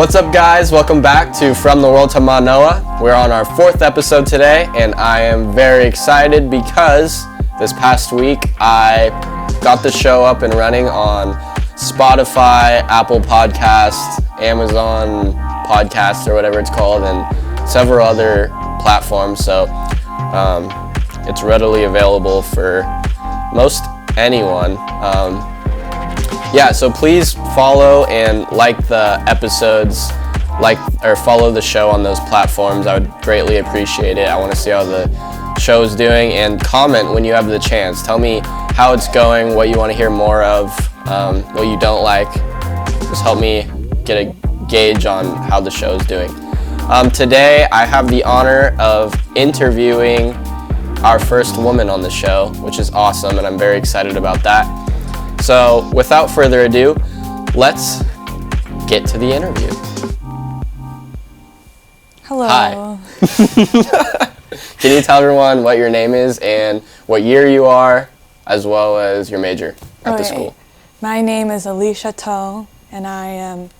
What's up, guys? Welcome back to From the World to Mānoa. We're on our 4th episode today, and I am very excited because this past week I got the show up and running on Spotify, Apple Podcasts, Amazon Podcasts, or whatever it's called, and several other platforms. So it's readily available for most anyone. So please follow and like the episodes, or follow the show on those platforms. I would greatly appreciate it. I want to see how the show is doing, and comment when you have the chance. Tell me how it's going, what you want to hear more of, what you don't like. Just help me get a gauge on how the show is doing. Today I have the honor of interviewing our first woman on the show, which is awesome, and I'm very excited about that. So without further ado, let's get to the interview. Hello. Hi. Can you tell everyone what your name is and what year you are, as well as your major at the school? My name is Elicia Tong, and I am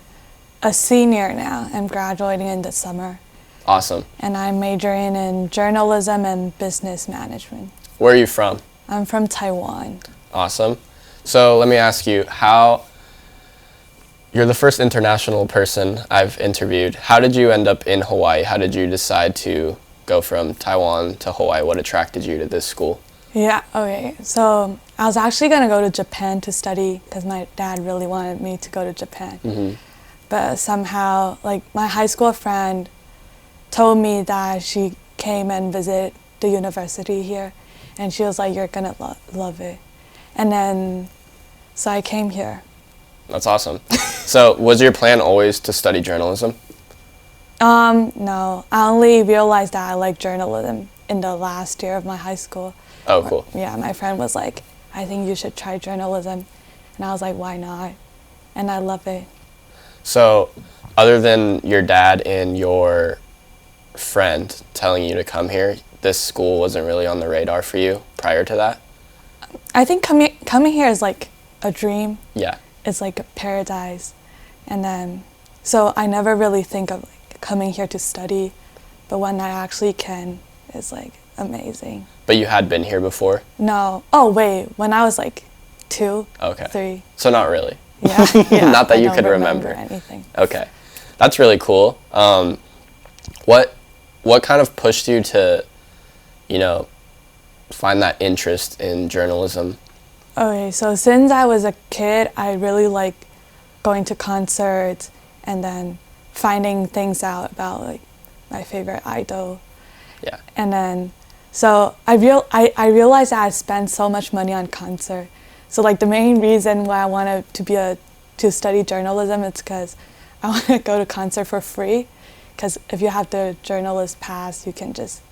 a senior now. I'm graduating in the summer. Awesome. And I'm majoring in journalism and business management. Where are you from? I'm from Taiwan. Awesome. So let me ask you, you're the first international person I've interviewed. How did you end up in Hawaii? How did you decide to go from Taiwan to Hawaii? What attracted you to this school? So I was actually going to go to Japan to study because my dad really wanted me to go to Japan. Mm-hmm. But somehow, my high school friend told me that she came and visited the university here, and she was like, "You're going to love it." And then, so I came here. That's awesome. So was your plan always to study journalism? No, I only realized that I like journalism in the last year of my high school. Oh, cool. Yeah, my friend was like, "I think you should try journalism." And I was like, "Why not?" And I love it. So other than your dad and your friend telling you to come here, this school wasn't really on the radar for you prior to that? I think coming here is like a dream. Yeah. It's like a paradise. And then, so I never really think of coming here to study, but when I actually can, it's amazing. But you had been here before? No. Oh, wait. When I was 2, Okay. 3. So not really? Yeah. Not that I you don't could remember anything. Okay. That's really cool. What kind of pushed you to, find that interest in journalism? Okay, so since I was a kid, I really like going to concerts and then finding things out about my favorite idol. Yeah. And then, so I realized that I spent so much money on concert. So the main reason why I wanted to study journalism is because I want to go to concert for free. Because if you have the journalist pass, you can just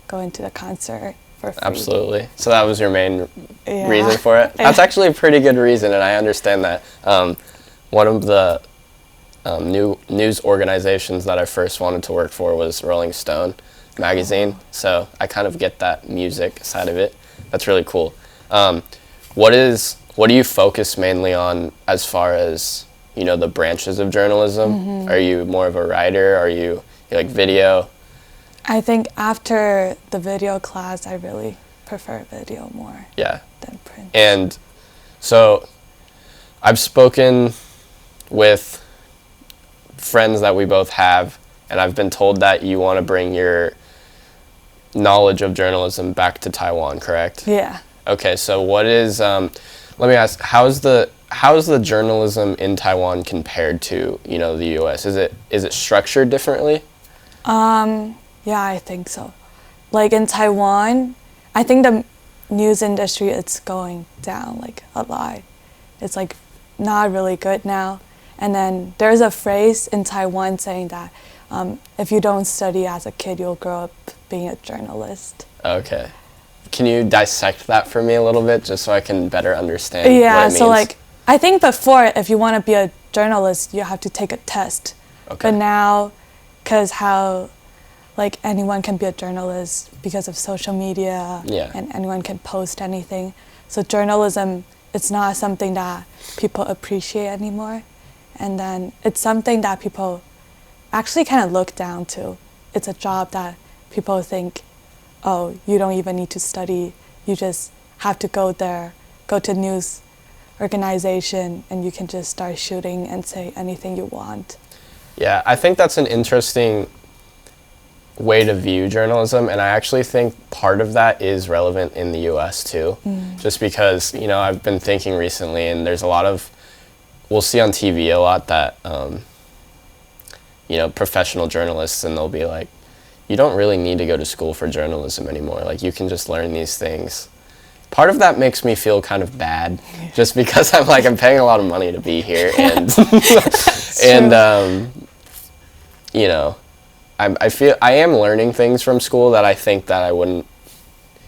go into the concert for free. Absolutely. So that was your main reason for it? That's actually a pretty good reason, and I understand that. One of the new news organizations that I first wanted to work for was Rolling Stone magazine, so I kind of get that music side of it. That's really cool. What do you focus mainly on as far as, the branches of journalism? Mm-hmm. Are you more of a writer? Are you like video? I think after the video class, I really prefer video more than print. And so I've spoken with friends that we both have, and I've been told that you want to bring your knowledge of journalism back to Taiwan, correct? Yeah. Okay, so what is, let me ask, how's the journalism in Taiwan compared to, the U.S.? Is it structured differently? Yeah, I think so. In Taiwan, I think the news industry, it's going down a lot. It's not really good now. And then there's a phrase in Taiwan saying that if you don't study as a kid, you'll grow up being a journalist. Okay. Can you dissect that for me a little bit, just so I can better understand what it means? So I think before, if you want to be a journalist, you have to take a test. Okay. But now, because how anyone can be a journalist because of social media, and anyone can post anything. So journalism, it's not something that people appreciate anymore. And then it's something that people actually kind of looked down to. It's a job that people think, oh, you don't even need to study. You just have to go there, go to news organization, and you can just start shooting and say anything you want. Yeah, I think that's an interesting way to view journalism, and I actually think part of that is relevant in the US too. Just because, you know, I've been thinking recently, and there's a lot of, we'll see on TV a lot that, you know, professional journalists, and they'll be like, you don't really need to go to school for journalism anymore. Like, you can just learn these things. Part of that makes me feel kind of bad, just because I'm like, I'm paying a lot of money to be here, and and you know, I feel I am learning things from school that I think that I wouldn't,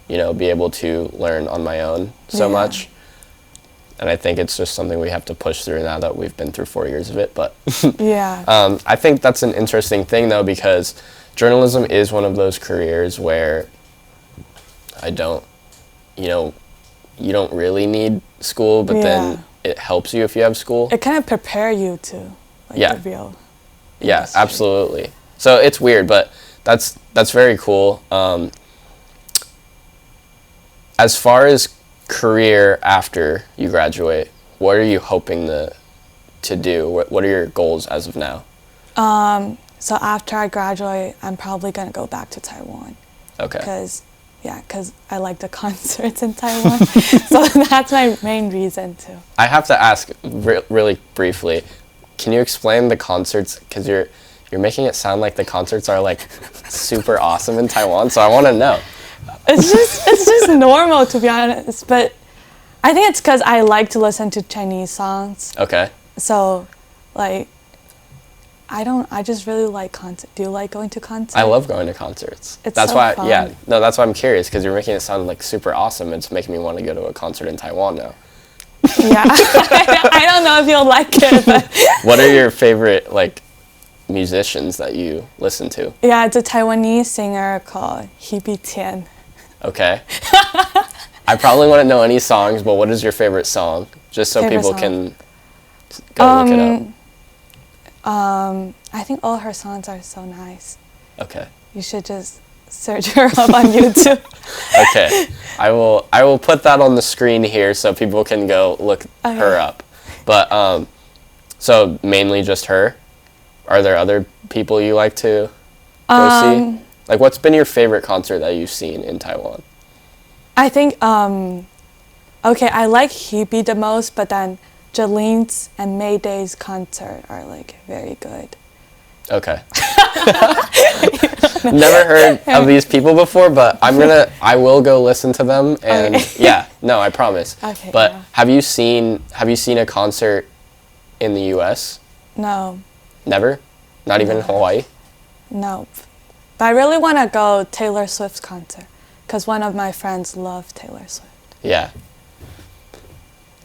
you know, be able to learn on my own so much. And I think it's just something we have to push through now that we've been through 4 years of it. But I think that's an interesting thing, though, because journalism is one of those careers where I don't, you know, you don't really need school, but then it helps you if you have school. It kind of prepare you to the real industry. Absolutely. So it's weird, but that's very cool. As far as career after you graduate, what are you hoping to do? What are your goals as of now? So after I graduate, I'm probably going to go back to Taiwan. Okay. Because I like the concerts in Taiwan. So that's my main reason too. I have to ask really briefly, can you explain the concerts? Because you're making it sound like the concerts are like super awesome in Taiwan, so I want to know. It's just normal, to be honest, but I think it's because I like to listen to Chinese songs. Okay. So, like, I just really like concerts. Do you like going to concerts? I love going to concerts. It's that's so why, fun. yeah, no, that's why I'm curious, because you're making it sound like super awesome. It's making me want to go to a concert in Taiwan now. Yeah, I don't know if you'll like it, but what are your favorite like musicians that you listen to? Yeah, it's a Taiwanese singer called Hebe Tian. Okay. I probably wouldn't know any songs, but what is your favorite song? Just so Favorite people song? can go look it up. I think all her songs are so nice. Okay. You should just search her up on YouTube. Okay. I will put that on the screen here so people can go look her up. But so mainly just her? Are there other people you like to go see? Like, what's been your favorite concert that you've seen in Taiwan? I think I like Hebe the most, but then Jalene's and Mayday's concert are like very good. Okay. Never heard of these people before, but I will go listen to them, and I promise. Okay. But have you seen a concert in the US? No. Never? Not even in Hawaii? Nope. But I really want to go Taylor Swift's concert because one of my friends love Taylor Swift. Yeah.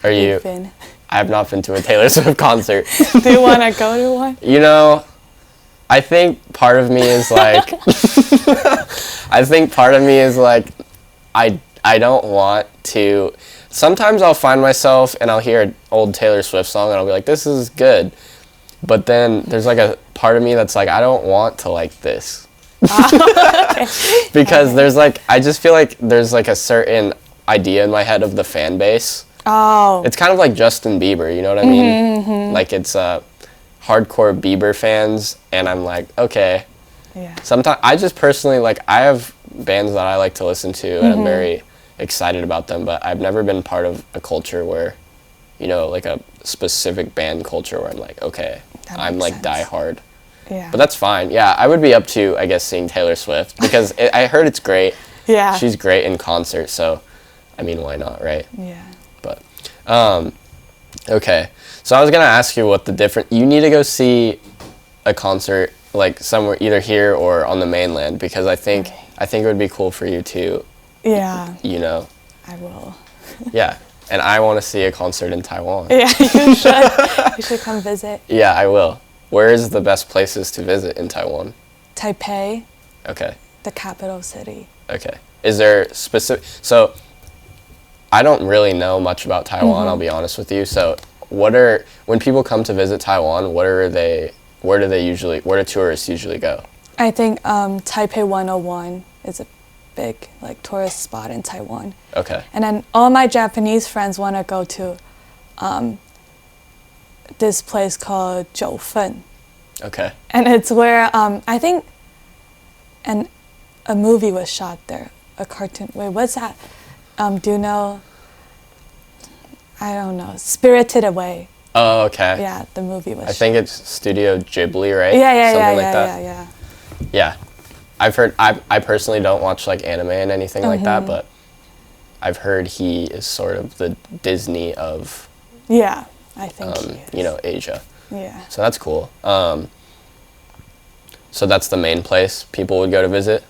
You've been? I have not been to a Taylor Swift concert. Do you want to go to one? You know, I think part of me is like, I don't want to. Sometimes I'll find myself and I'll hear an old Taylor Swift song and I'll be like, this is good. But then there's like a part of me that's like, I don't want to like this. Because there's like, I just feel like there's like a certain idea in my head of the fan base. Oh. It's kind of like Justin Bieber, you know what I mean? Mm-hmm. Like it's hardcore Bieber fans, and I'm like, okay. Yeah. Sometimes I just personally like, I have bands that I like to listen to, and I'm very excited about them, but I've never been part of a culture where, you know, like a specific band culture where I'm like, okay, I'm like die hard. Yeah. But that's fine. Yeah, I would be up to, I guess, seeing Taylor Swift because I heard it's great. Yeah. She's great in concert, so I mean, why not, right? Yeah. But okay. So I was gonna ask you what the difference. You need to go see a concert like somewhere either here or on the mainland because I think it would be cool for you to. Yeah. You know. I will. Yeah, and I want to see a concert in Taiwan. Yeah, you should. You should come visit. Yeah, I will. Where is the best places to visit in Taiwan? Taipei. Okay. The capital city. Okay. Is there specific? So, I don't really know much about Taiwan. I'll be honest with you. So, when people come to visit Taiwan, what are they where do tourists usually go? I think Taipei 101 is a big like tourist spot in Taiwan. Okay. And then all my Japanese friends want to go to this place called Jiufen. Okay. And it's where I think a movie was shot there, a cartoon. Wait, what's that? Do you know? I don't know. Spirited Away. Oh, okay. Yeah, the movie was. I think it's Studio Ghibli, right? Yeah, Something yeah, like yeah, that. yeah. Yeah. I've heard. I personally don't watch like anime and anything like that, but I've heard he is sort of the Disney of. Yeah, I think he is. You know, Asia. Yeah. So that's cool. So that's the main place people would go to visit.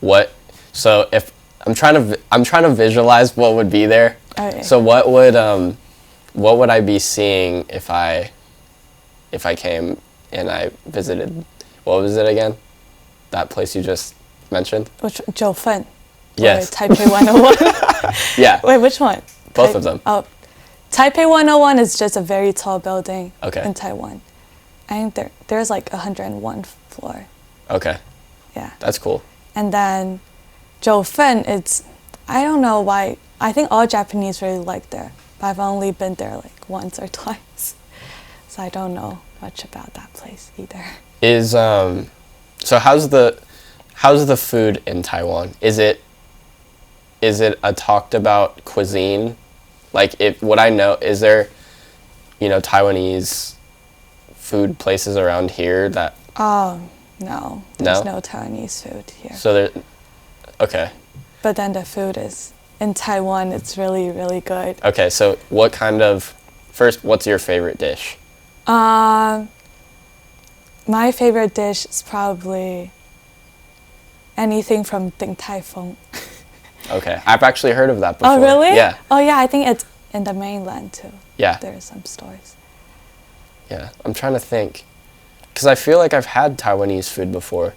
What? So if I'm trying to visualize what would be there. Okay. So what would I be seeing if I came and I visited? What was it again? That place you just mentioned? Which Jiufen? Yes. Or Taipei 101? Yeah. Wait, which one? Both of them. Oh, Taipei 101 is just a very tall building in Taiwan. I think there's like 101 floor. Okay. Yeah. That's cool. And then Jiufen, I don't know why. I think all Japanese really like there, but I've only been there like once or twice, so I don't know much about that place either. So how's the food in Taiwan? Is it a talked about cuisine? Like what I know, is there, Taiwanese food places around here that? Oh, no. There's no Taiwanese food here. So okay. But then the food is, in Taiwan, it's really, really good. Okay, so what's your favorite dish? My favorite dish is probably anything from Ding Tai Fung. Okay, I've actually heard of that before. Oh, really? Yeah. Oh, yeah, I think it's in the mainland, too. Yeah. There are some stores. Yeah, I'm trying to think. Because I feel like I've had Taiwanese food before.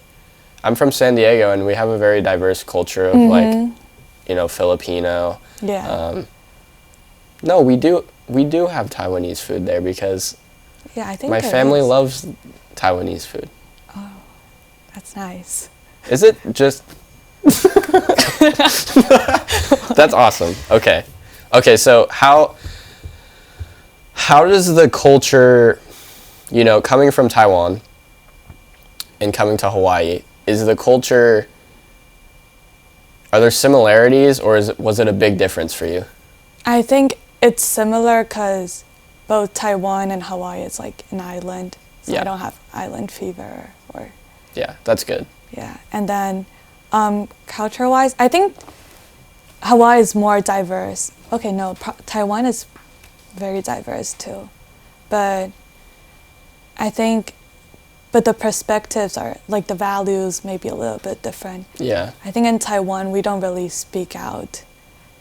I'm from San Diego, and we have a very diverse culture of, Filipino. Yeah. No, we do have Taiwanese food there because yeah, I think my family loves Taiwanese food. Oh, that's nice. Is it just... That's awesome. Okay. Okay, so how does the culture, coming from Taiwan and coming to Hawaii, are there similarities or was it a big difference for you? I think it's similar because both Taiwan and Hawaii is like an island, so I don't have island fever or... Yeah, that's good. Yeah, and then culture-wise, I think Hawaii is more diverse. Okay, no, Taiwan is very diverse too, but I think, but the perspectives are, like the values may be a little bit different. Yeah. I think in Taiwan, we don't really speak out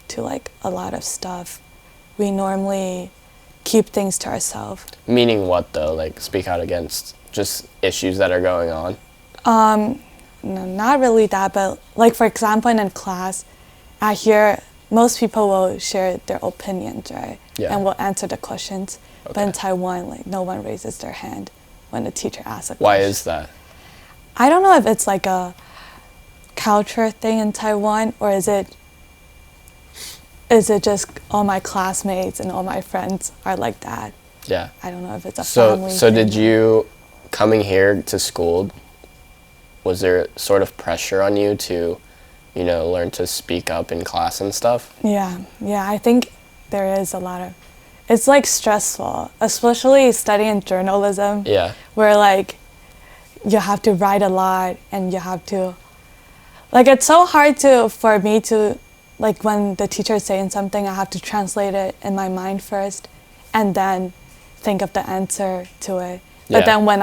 to like a lot of stuff. We normally keep things to ourselves. Meaning what though? Like speak out against just issues that are going on? No, not really that, but like for example, in class, I hear most people will share their opinions, right? Yeah. And will answer the questions. Okay. But in Taiwan, like no one raises their hand when the teacher asks a question. Why is that? I don't know if it's like a culture thing in Taiwan, or is it just all my classmates and all my friends are like that? Yeah. I don't know if it's a family thing. So did you, coming here to school, was there sort of pressure on you to, learn to speak up in class and stuff? Yeah, I think there is a lot of, it's like stressful, especially studying journalism. Yeah. Where like you have to write a lot and you have to, like it's so hard for me to, like when the teacher is saying something, I have to translate it in my mind first and then think of the answer to it. Yeah. But then when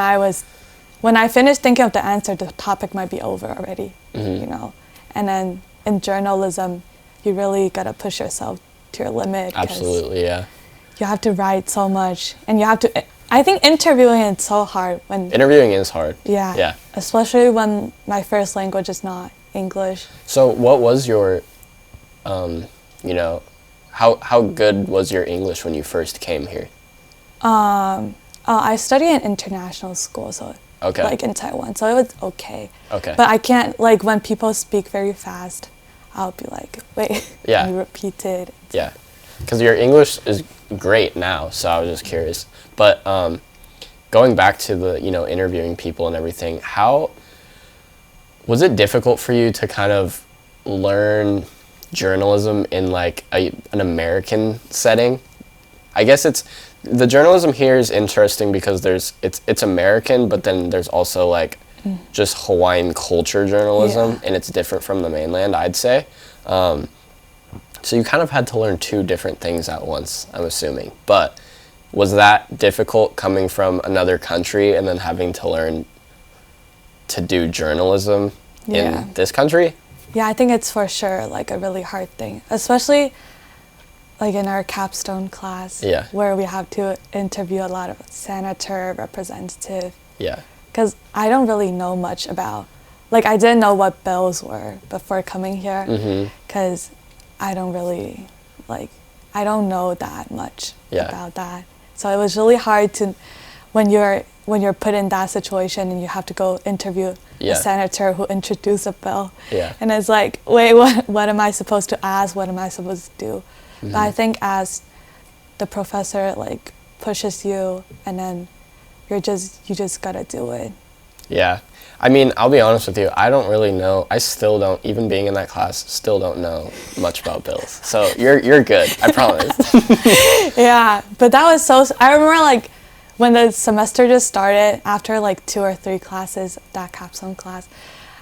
I finish thinking of the answer, the topic might be over already, And then in journalism, you really gotta push yourself to your limit. Absolutely, yeah. You have to write so much, and you have to. I think interviewing is so hard Interviewing is hard. Yeah. Yeah. Especially when my first language is not English. So, what was your, how good was your English when you first came here? I study in international school, so Okay. like in Taiwan, so it was okay. Okay. But I can't, like, when people speak very fast, I'll be like, wait, Yeah. can you repeat it? Yeah, because your English is great now, so I was just curious. But going back to the, interviewing people and everything, how was it difficult for you to kind of learn journalism in like an American setting? I guess the journalism here is interesting because it's American, but then there's also like just Hawaiian culture journalism, Yeah. and it's different from the mainland, I'd say. So you kind of had to learn two different things at once, I'm assuming. But was that difficult coming from another country and then having to learn to do journalism Yeah. in this country? Yeah, I think it's for sure like a really hard thing, especially like in our capstone class, Yeah. where we have to interview a lot of senator, representative, Yeah. because I don't really know much about, like, I didn't know what bills were before coming here, because I don't really, like, I don't know that much Yeah. about that. So it was really hard to, when you're put in that situation and you have to go interview Yeah. a senator who introduced a bill, Yeah. and it's like, wait, what am I supposed to ask? What am I supposed to do? But I think as the professor like pushes you, and then you just gotta do it. Yeah. I mean, I'll be honest with you, I don't really know. I still don't, even being in that class, still don't know much about bills. So you're good, I promise. Yeah, but that was so, I remember like when the semester just started, after like 2 or 3 classes, that capstone class,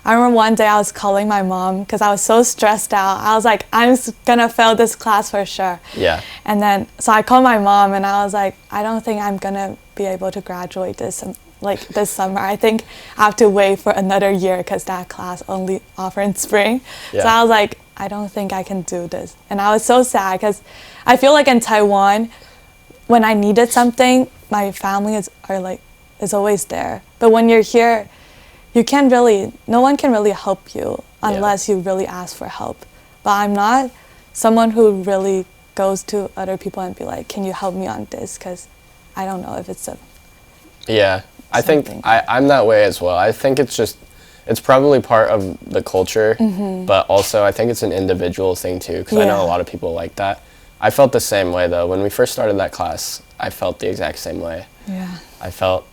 I remember one day I was calling my mom because I was so stressed out. I was like, I'm gonna fail this class for sure. Yeah. And then, so I called my mom and I was like, I don't think I'm gonna be able to graduate this summer. I think I have to wait for another year because that class only offer in spring. Yeah. So I was like, I don't think I can do this. And I was so sad because I feel like in Taiwan, when I needed something, my family is always there. But when you're here, no one can really help you unless you really ask for help. But I'm not someone who really goes to other people and be like, can you help me on this? Because I don't know if it's Yeah, I think something. I'm that way as well. I think it's probably part of the culture, but also I think it's an individual thing too, because I know a Yeah. lot of people like that. I felt the same way though. When we first started that class, I felt the exact same way. Yeah. I felt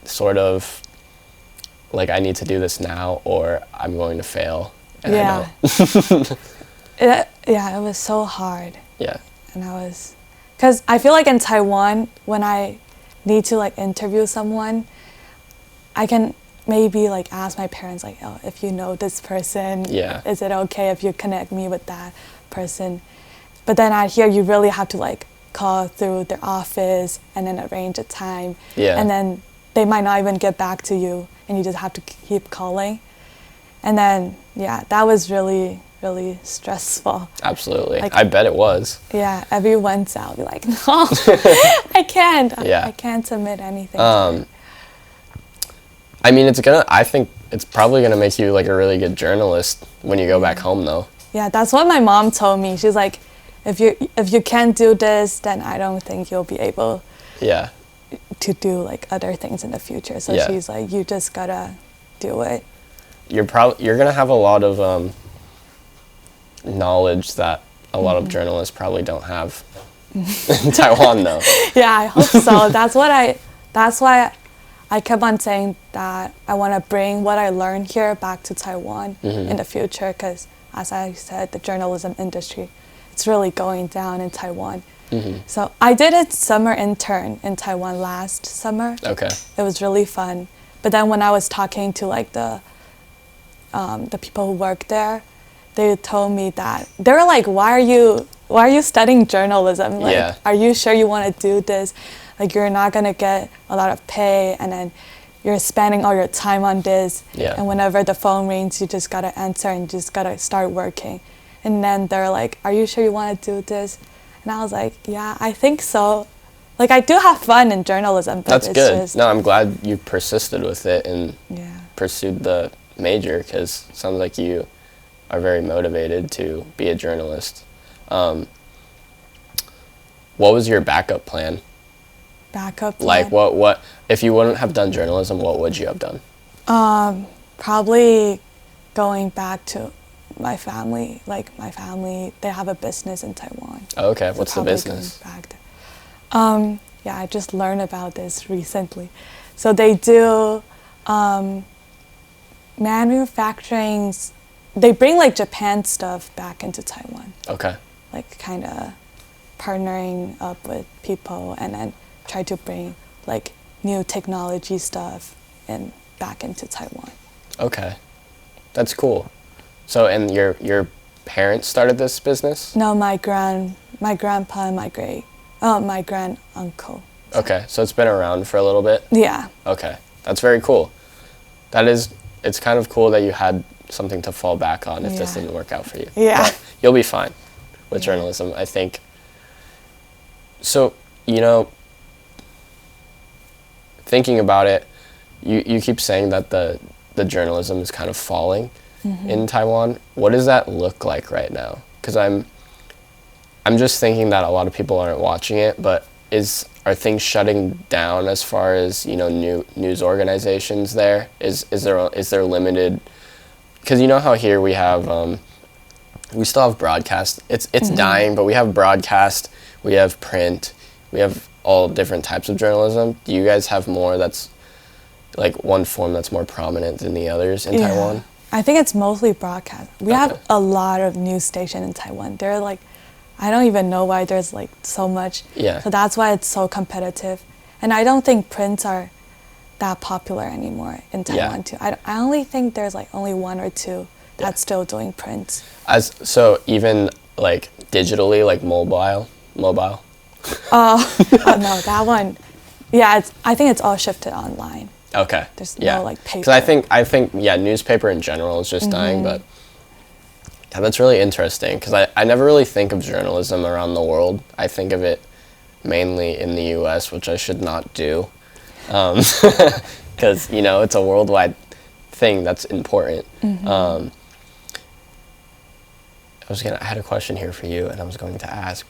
sort of like I need to do this now or I'm going to fail. And I don't. It was so hard. Yeah. And because I feel like in Taiwan, when I need to like interview someone, I can maybe like ask my parents like, oh, if you know this person, Yeah. is it okay if you connect me with that person? But then out here, you really have to like call through their office and then arrange a time. Yeah. And then they might not even get back to you and you just have to keep calling. And then, yeah, that was really, really stressful. Absolutely. Like- I bet it was. Yeah, every once I'll be like, no, I can't. Yeah. I can't submit anything. To it. I mean, I think it's probably gonna make you like a really good journalist when you go back home though. Yeah, that's what my mom told me. She's like, if you can't do this, then I don't think you'll be able Yeah. to do like other things in the future. So Yeah. she's like, you just gotta do it. You're gonna have a lot of knowledge that a lot of journalists probably don't have in Taiwan though. Yeah, I hope so. That's why I kept on saying that I want to bring what I learned here back to Taiwan in the future, because as I said, the journalism industry, it's really going down in Taiwan. So I did a summer intern in Taiwan last summer. Okay. It was really fun. But then when I was talking to like the people who work there, they told me that they were like, why are you studying journalism? Like, Yeah. are you sure you want to do this? Like, you're not gonna get a lot of pay, and then you're spending all your time on this. Yeah. And whenever the phone rings, you just gotta answer and just gotta start working. And then they're like, are you sure you want to do this? And I was like, yeah, I think so. Like, I do have fun in journalism, but That's it's good. just, No, I'm glad you persisted with it and yeah. pursued the major, because it sounds like you are very motivated to be a journalist. What was your backup plan? backup plan. Like what if you wouldn't have done journalism, what would you have done? Probably going back to my family. Like my family, they have a business in Taiwan. Oh, okay, So what's the probably business? going back there. Yeah, I just learned about this recently. So they do manufacturing. They bring like Japan stuff back into Taiwan. Okay. Like kind of partnering up with people and then try to bring like new technology stuff and back into Taiwan. Okay. That's cool. So, and your parents started this business? No, my grandpa and my grand uncle. Okay, so it's been around for a little bit? Yeah. Okay, that's very cool. It's kind of cool that you had something to fall back on if this Yeah. didn't work out for you. Yeah. But you'll be fine with Yeah. journalism, I think. So, you know, thinking about it, you keep saying that the journalism is kind of falling in Taiwan. What does that look like right now? Because I'm just thinking that a lot of people aren't watching it, but are things shutting down as far as, you know, new news organizations there? Is there limited? Because you know how here we have we still have broadcast. It's dying, but we have broadcast, we have print, we have all different types of journalism. Do you guys have more that's like one form that's more prominent than the others in Taiwan? I think it's mostly broadcast. We Okay. have a lot of news stations in Taiwan. They're like, I don't even know why there's like so much. Yeah. So that's why it's so competitive. And I don't think prints are that popular anymore in Taiwan too. I only think there's like only one or two that's still doing prints. So even like digitally, like mobile. Oh no, that one. Yeah, I think it's all shifted online. Okay. There's yeah. no like paper. Because I think newspaper in general is just dying, but yeah, that's really interesting because I never really think of journalism around the world. I think of it mainly in the U.S., which I should not do, because you know it's a worldwide thing that's important. I had a question here for you, and I was going to ask,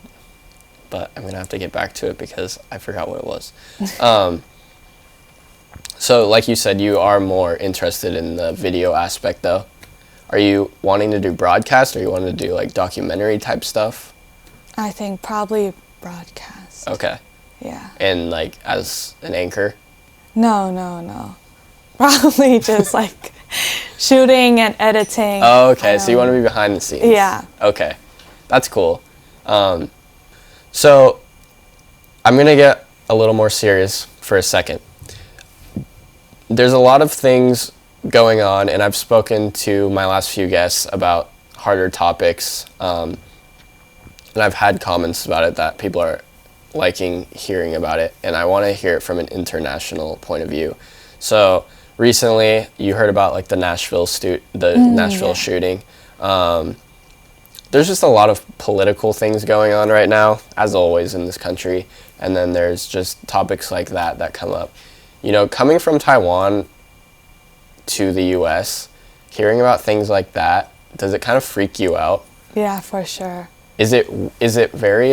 but I'm gonna have to get back to it because I forgot what it was. So, like you said, you are more interested in the video aspect, though. Are you wanting to do broadcast, or you want to do like documentary type stuff? I think probably broadcast. Okay. Yeah. And like as an anchor? No. Probably just like shooting and editing. Oh, okay. So you want to be behind the scenes? Yeah. Okay. That's cool. So I'm going to get a little more serious for a second. There's a lot of things going on, and I've spoken to my last few guests about harder topics, and I've had comments about it that people are liking hearing about it, and I want to hear it from an international point of view. So recently, you heard about like the Nashville shooting. There's just a lot of political things going on right now, as always in this country, and then there's just topics like that come up. You know, coming from Taiwan to the U.S., hearing about things like that, does it kind of freak you out? Yeah, for sure. Is it very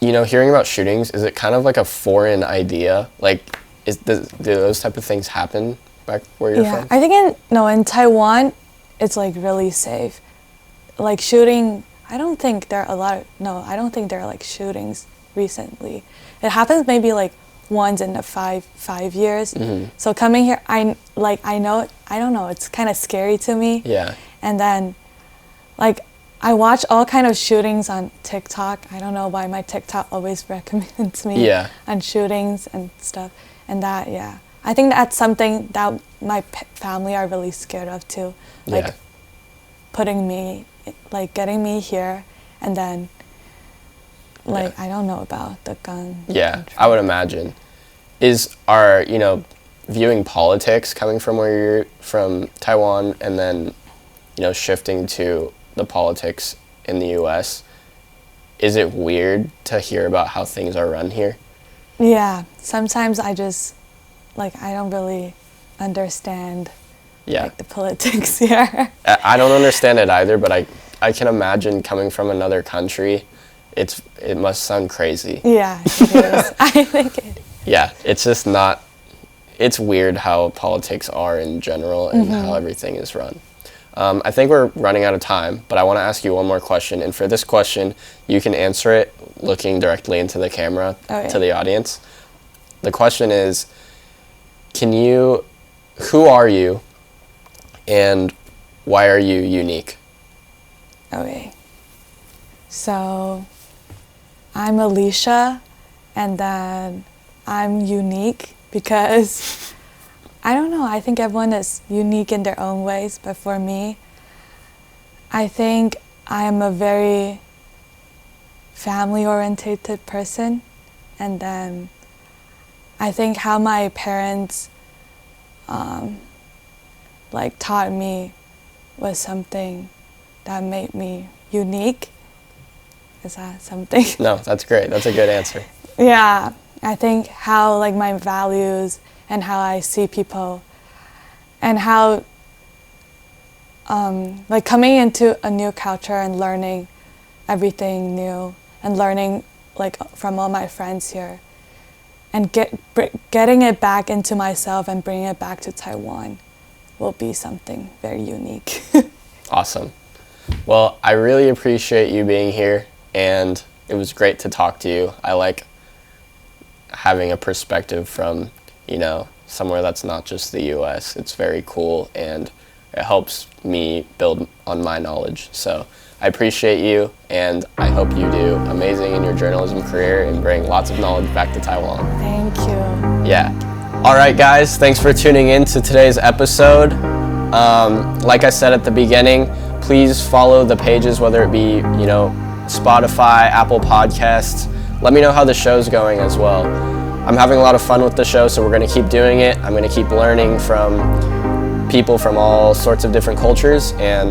you know, hearing about shootings, is it kind of like a foreign idea? Like, do those type of things happen back where you're from? I think in Taiwan, it's like really safe. Like shooting, I don't think there are like shootings recently. It happens maybe like once in the five years. So coming here, I don't know, it's kind of scary to me. Yeah. And then like I watch all kind of shootings on TikTok. I don't know why my TikTok always recommends me on shootings and stuff. And that, I think that's something that my family are really scared of too. Like getting me here, and then I don't know about the gun. Yeah, control. I would imagine. Are you know, viewing politics coming from where you're from Taiwan and then, you know, shifting to the politics in the U.S., is it weird to hear about how things are run here? Yeah, sometimes I just I don't really understand the politics here. I don't understand it either, but I can imagine coming from another country it must sound crazy. Yeah, it is. I think it. Yeah, it's just not, it's weird how politics are in general and how everything is run. I think we're running out of time, but I want to ask you one more question. And for this question, you can answer it looking directly into the camera to the audience. The question is, who are you and why are you unique? Okay. So, I'm Elicia, and then I'm unique because, I don't know, I think everyone is unique in their own ways, but for me, I think I am a very family-oriented person, and then I think how my parents taught me was something that made me unique. Is that something? No, that's great. That's a good answer. Yeah, I think how my values and how I see people and how coming into a new culture and learning everything new and learning from all my friends here and getting it back into myself and bringing it back to Taiwan will be something very unique. Awesome. Well, I really appreciate you being here, and it was great to talk to you. I like having a perspective from, somewhere that's not just the US. It's very cool, and it helps me build on my knowledge. So I appreciate you, and I hope you do amazing in your journalism career and bring lots of knowledge back to Taiwan. Thank you. Yeah. All right, guys, thanks for tuning in to today's episode. Like I said at the beginning, please follow the pages, whether it be, Spotify, Apple Podcasts. Let me know how the show's going as well. I'm having a lot of fun with the show, so we're going to keep doing it. I'm going to keep learning from people from all sorts of different cultures. And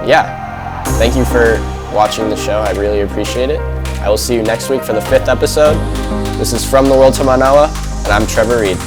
yeah, thank you for watching the show. I really appreciate it. I will see you next week for the 5th episode. This is From the World to Mānoa, and I'm Trevor Reed.